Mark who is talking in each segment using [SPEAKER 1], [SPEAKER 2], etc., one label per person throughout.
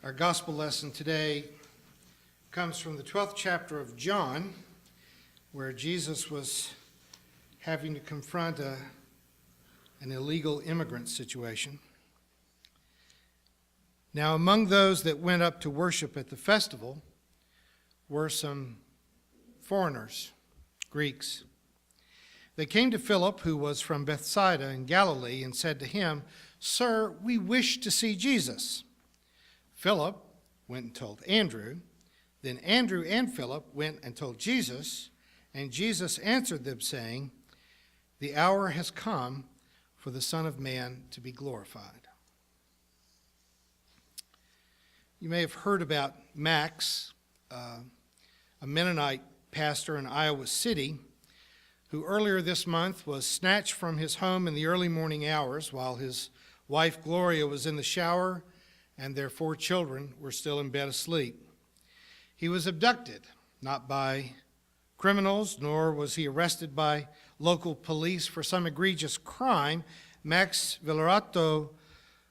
[SPEAKER 1] Our gospel lesson today comes from the 12th chapter of John, where Jesus was having to confront an illegal immigrant situation. Now, among those that went up to worship at the festival were some foreigners, Greeks. They came to Philip, who was from Bethsaida in Galilee, and said to him, "Sir, we wish to see Jesus." Philip went and told Andrew. Then Andrew and Philip went and told Jesus, and Jesus answered them, saying, "The hour has come for the Son of Man to be glorified." You may have heard about Max, a Mennonite pastor in Iowa City, who earlier this month was snatched from his home in the early morning hours while his wife Gloria was in the shower and their 4 children were still in bed asleep. He was abducted, not by criminals, nor was he arrested by local police for some egregious crime. Max Villarato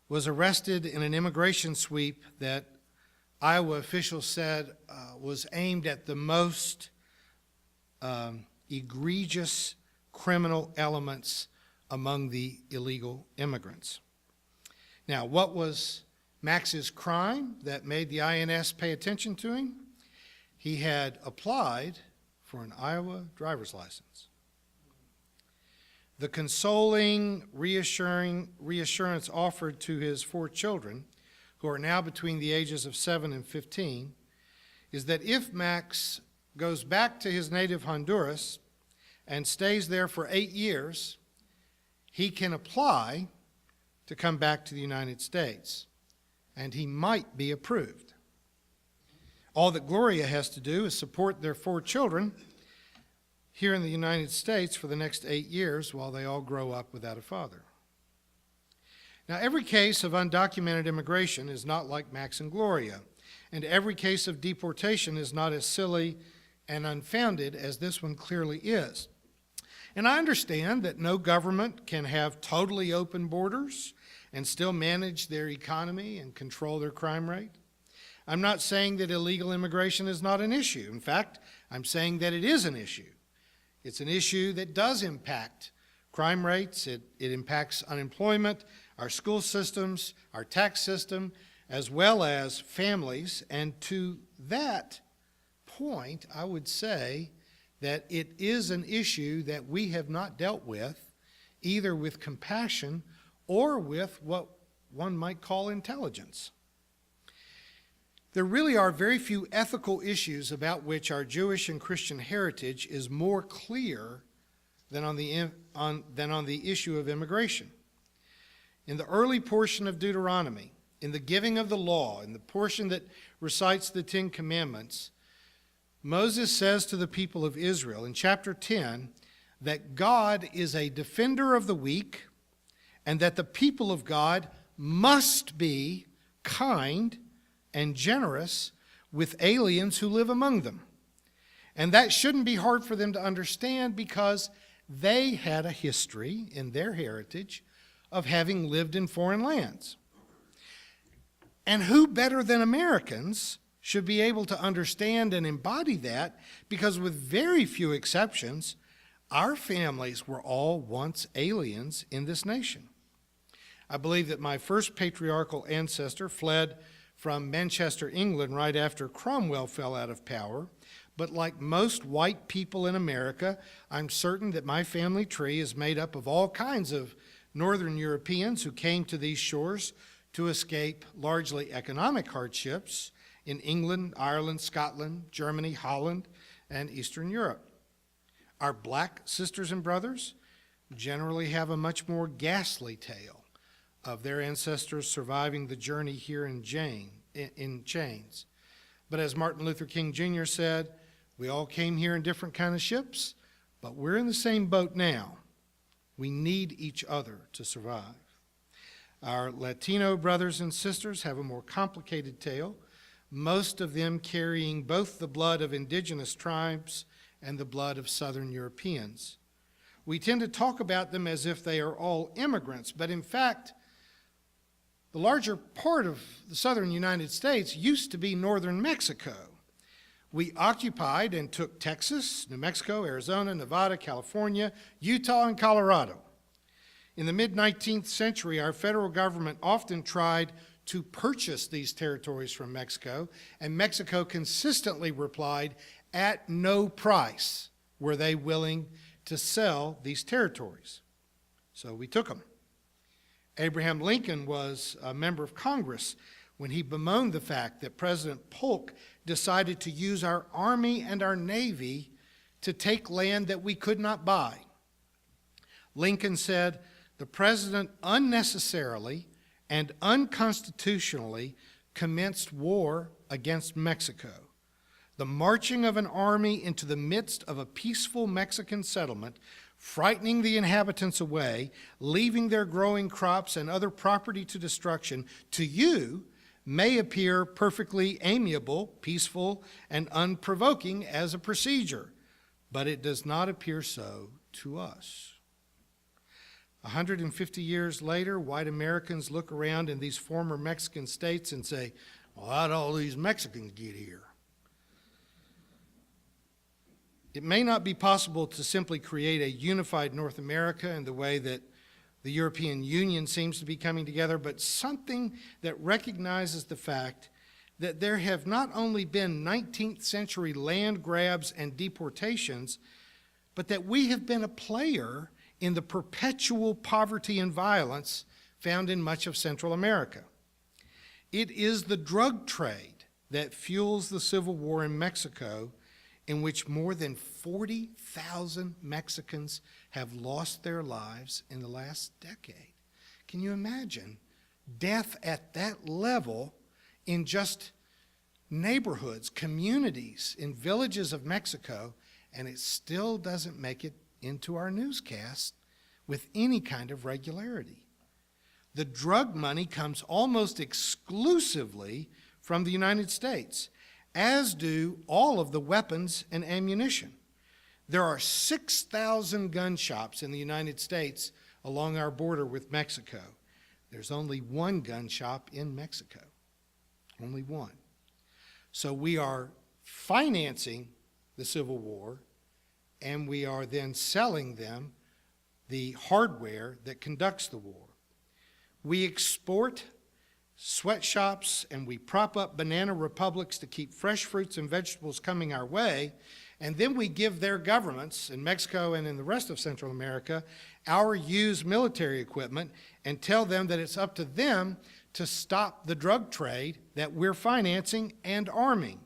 [SPEAKER 1] was arrested in an immigration sweep that Iowa officials said was aimed at the most egregious criminal elements among the illegal immigrants. Now, what was Max's crime that made the INS pay attention to him? He had applied for an Iowa driver's license. The consoling, reassurance offered to his 4 children, who are now between the ages of 7 and 15, is that if Max goes back to his native Honduras and stays there for 8 years, he can apply to come back to the United States, and he might be approved. All that Gloria has to do is support their 4 children here in the United States for the next 8 years while they all grow up without a father. Now, every case of undocumented immigration is not like Max and Gloria, and every case of deportation is not as silly and unfounded as this one clearly is. And I understand that no government can have totally open borders and still manage their economy and control their crime rate. I'm not saying that illegal immigration is not an issue. In fact, I'm saying that it is an issue. It's an issue that does impact crime rates. It impacts unemployment, our school systems, our tax system, as well as families. And to that point, I would say that it is an issue that we have not dealt with, either with compassion or with what one might call intelligence. There really are very few ethical issues about which our Jewish and Christian heritage is more clear than on the issue of immigration. In the early portion of Deuteronomy, in the giving of the law, in the portion that recites the 10 Commandments, Moses says to the people of Israel in chapter 10 that God is a defender of the weak and that the people of God must be kind and generous with aliens who live among them. And that shouldn't be hard for them to understand because they had a history in their heritage of having lived in foreign lands. And who better than Americans should be able to understand and embody that, because with very few exceptions, our families were all once aliens in this nation. I believe that my first patriarchal ancestor fled from Manchester, England, right after Cromwell fell out of power. But like most white people in America, I'm certain that my family tree is made up of all kinds of Northern Europeans who came to these shores to escape largely economic hardships in England, Ireland, Scotland, Germany, Holland, and Eastern Europe. Our black sisters and brothers generally have a much more ghastly tale of their ancestors surviving the journey here in chains. But as Martin Luther King Jr. said, we all came here in different kind of ships, but we're in the same boat now. We need each other to survive. Our Latino brothers and sisters have a more complicated tale, most of them carrying both the blood of indigenous tribes and the blood of Southern Europeans. We tend to talk about them as if they are all immigrants, but in fact, The larger part of the southern United States used to be northern Mexico. We occupied and took Texas, New Mexico, Arizona, Nevada, California, Utah, and Colorado. In the mid-19th century, our federal government often tried to purchase these territories from Mexico, and Mexico consistently replied, at no price were they willing to sell these territories. So we took them. Abraham Lincoln was a member of Congress when he bemoaned the fact that President Polk decided to use our Army and our Navy to take land that we could not buy. Lincoln said, the president unnecessarily and unconstitutionally commenced war against Mexico. The marching of an army into the midst of a peaceful Mexican settlement, frightening the inhabitants away, leaving their growing crops and other property to destruction, to you may appear perfectly amiable, peaceful, and unprovoking as a procedure, but it does not appear so to us. 150 years later, white Americans look around in these former Mexican states and say, well, how'd all these Mexicans get here? It may not be possible to simply create a unified North America in the way that the European Union seems to be coming together, but something that recognizes the fact that there have not only been 19th century land grabs and deportations, but that we have been a player in the perpetual poverty and violence found in much of Central America. It is the drug trade that fuels the civil war in Mexico, in which more than 40,000 Mexicans have lost their lives in the last decade. Can you imagine death at that level in just neighborhoods, communities, in villages of Mexico, and it still doesn't make it into our newscast with any kind of regularity? The drug money comes almost exclusively from the United States, as do all of the weapons and ammunition. There are 6,000 gun shops in the United States along our border with Mexico. There's only one gun shop in Mexico, only one. So we are financing the Civil War, and we are then selling them the hardware that conducts the war. We export sweatshops and we prop up banana republics to keep fresh fruits and vegetables coming our way, and then we give their governments in Mexico and in the rest of Central America our used military equipment and tell them that it's up to them to stop the drug trade that we're financing and arming.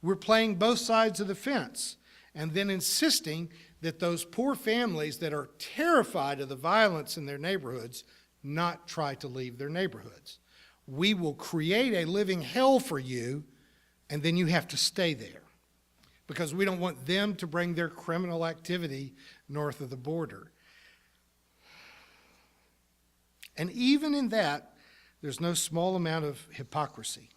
[SPEAKER 1] We're playing both sides of the fence and then insisting that those poor families that are terrified of the violence in their neighborhoods not try to leave their neighborhoods. We will create a living hell for you, and then you have to stay there, because we don't want them to bring their criminal activity north of the border. And even in that, there's no small amount of hypocrisy.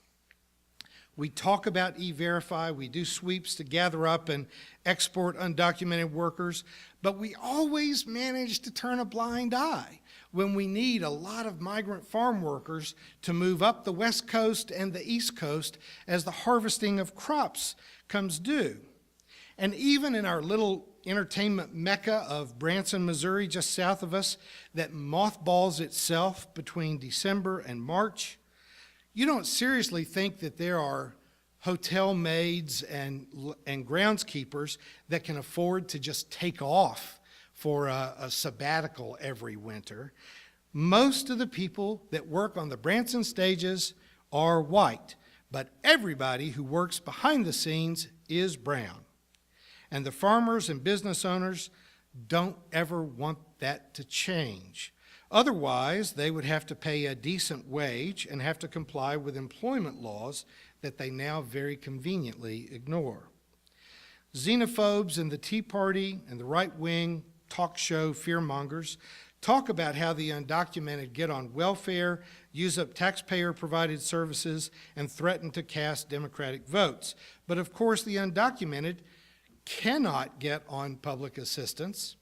[SPEAKER 1] We talk about E-Verify, we do sweeps to gather up and export undocumented workers, but we always manage to turn a blind eye when we need a lot of migrant farm workers to move up the West Coast and the East Coast as the harvesting of crops comes due. And even in our little entertainment mecca of Branson, Missouri, just south of us, that mothballs itself between December and March, you don't seriously think that there are hotel maids and groundskeepers that can afford to just take off for a sabbatical every winter. Most of the people that work on the Branson stages are white, but everybody who works behind the scenes is brown. And the farmers and business owners don't ever want that to change. Otherwise, they would have to pay a decent wage and have to comply with employment laws that they now very conveniently ignore. Xenophobes in the Tea Party and the right-wing talk show fearmongers talk about how the undocumented get on welfare, use up taxpayer-provided services, and threaten to cast Democratic votes. But of course, the undocumented cannot get on public assistance,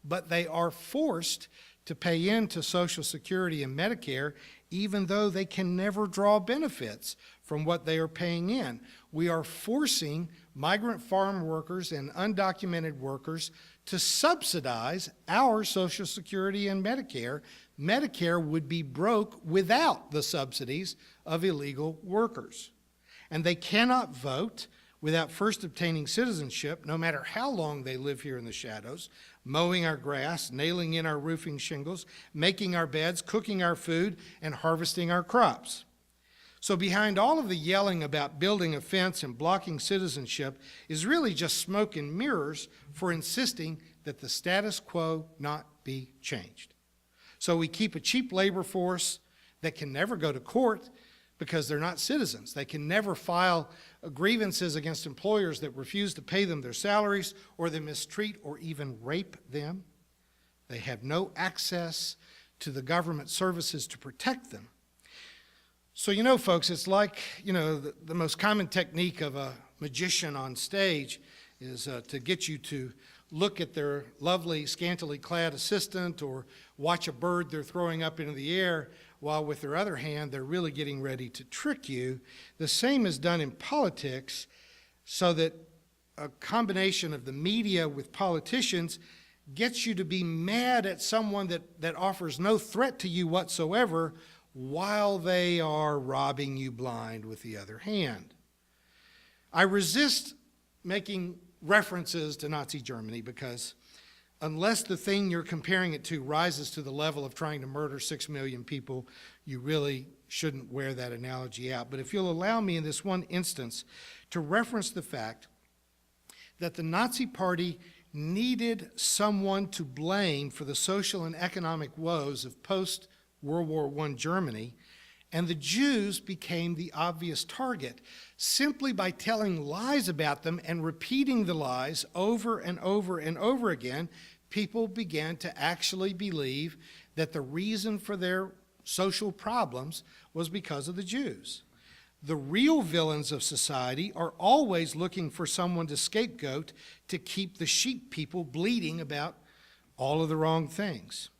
[SPEAKER 1] but they are forced to pay into Social Security and Medicare even though they can never draw benefits from what they are paying in. We are forcing migrant farm workers and undocumented workers to subsidize our Social Security and Medicare. Medicare would be broke without the subsidies of illegal workers. And they cannot vote without first obtaining citizenship, no matter how long they live here in the shadows, mowing our grass, nailing in our roofing shingles, making our beds, cooking our food, and harvesting our crops. So behind all of the yelling about building a fence and blocking citizenship is really just smoke and mirrors for insisting that the status quo not be changed. So we keep a cheap labor force that can never go to court because they're not citizens. They can never file grievances against employers that refuse to pay them their salaries or they mistreat or even rape them. They have no access to the government services to protect them. So, folks, it's like, the most common technique of a magician on stage is to get you to look at their lovely, scantily clad assistant or watch a bird they're throwing up into the air, while with their other hand, they're really getting ready to trick you. The same is done in politics, so that a combination of the media with politicians gets you to be mad at someone that offers no threat to you whatsoever, while they are robbing you blind with the other hand. I resist making references to Nazi Germany because unless the thing you're comparing it to rises to the level of trying to murder 6 million people, you really shouldn't wear that analogy out. But if you'll allow me in this one instance to reference the fact that the Nazi Party needed someone to blame for the social and economic woes of post-World War I Germany, and the Jews became the obvious target. Simply by telling lies about them and repeating the lies over and over and over again, people began to actually believe that the reason for their social problems was because of the Jews. The real villains of society are always looking for someone to scapegoat to keep the sheep people bleating about all of the wrong things.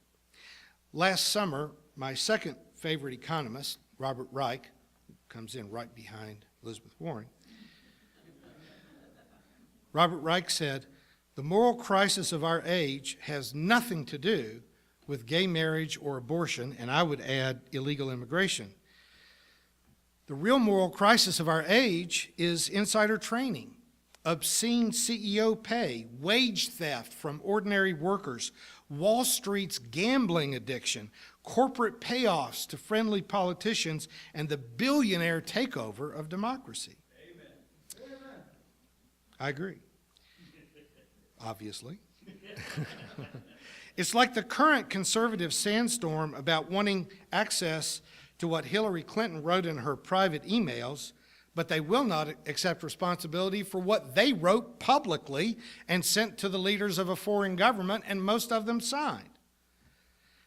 [SPEAKER 1] Last summer, my second favorite economist, Robert Reich, who comes in right behind Elizabeth Warren, Robert Reich said, "The moral crisis of our age has nothing to do with gay marriage or abortion," and I would add illegal immigration. "The real moral crisis of our age is insider training, obscene CEO pay, wage theft from ordinary workers, Wall Street's gambling addiction, corporate payoffs to friendly politicians, and the billionaire takeover of democracy." Amen. I agree, obviously. It's like the current conservative sandstorm about wanting access to what Hillary Clinton wrote in her private emails, but they will not accept responsibility for what they wrote publicly and sent to the leaders of a foreign government, and most of them signed.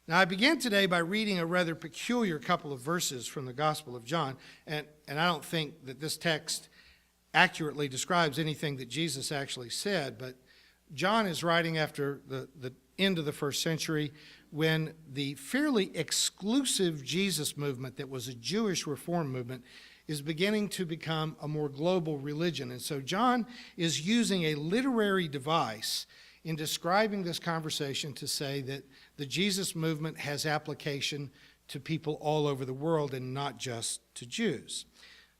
[SPEAKER 1] Now, I began today by reading a rather peculiar couple of verses from the Gospel of John, and I don't think that this text accurately describes anything that Jesus actually said, but John is writing after the end of the first century, when the fairly exclusive Jesus movement that was a Jewish reform movement is beginning to become a more global religion. And so John is using a literary device in describing this conversation to say that the Jesus movement has application to people all over the world and not just to Jews.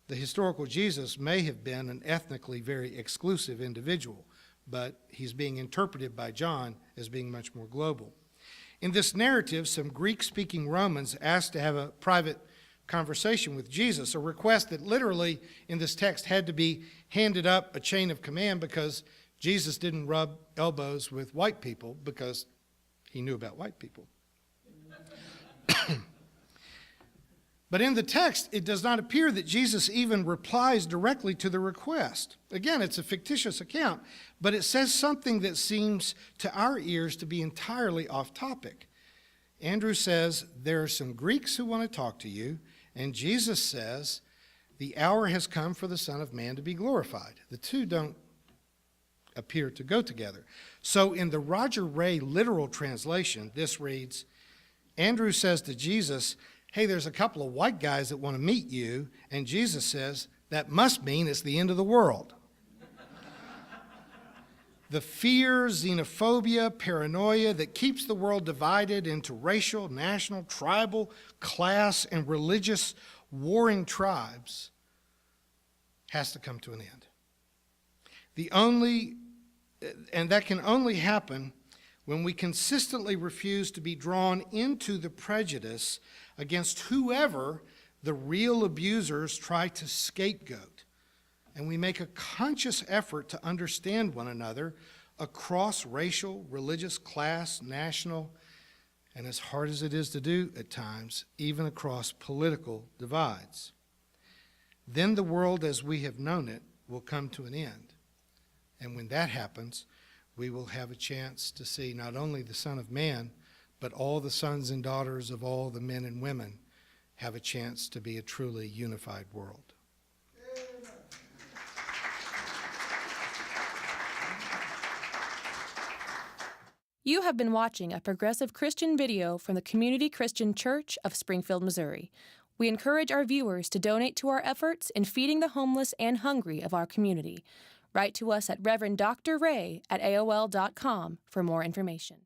[SPEAKER 1] The historical Jesus may have been an ethnically very exclusive individual, but he's being interpreted by John as being much more global. In this narrative, some Greek-speaking Romans asked to have a private conversation with Jesus, a request that literally in this text had to be handed up a chain of command because Jesus didn't rub elbows with white people because he knew about white people. But in the text, it does not appear that Jesus even replies directly to the request. Again, it's a fictitious account, but it says something that seems to our ears to be entirely off topic. Andrew says, "There are some Greeks who want to talk to you," and Jesus says, "The hour has come for the Son of Man to be glorified." The two don't appear to go together. So in the Roger Ray literal translation, this reads, Andrew says to Jesus, hey, there's a couple of white guys that want to meet you, and Jesus says, that must mean it's the end of the world. The fear, xenophobia, paranoia that keeps the world divided into racial, national, tribal, class, and religious warring tribes has to come to an end. And that can only happen when we consistently refuse to be drawn into the prejudice against whoever the real abusers try to scapegoat. And we make a conscious effort to understand one another across racial, religious, class, national, and as hard as it is to do at times, even across political divides. Then the world as we have known it will come to an end. And when that happens, we will have a chance to see not only the Son of Man, but all the sons and daughters of all the men and women have a chance to be a truly unified world.
[SPEAKER 2] You have been watching a progressive Christian video from the Community Christian Church of Springfield, Missouri. We encourage our viewers to donate to our efforts in feeding the homeless and hungry of our community. Write to us at Reverend Dr. Ray at AOL.com for more information.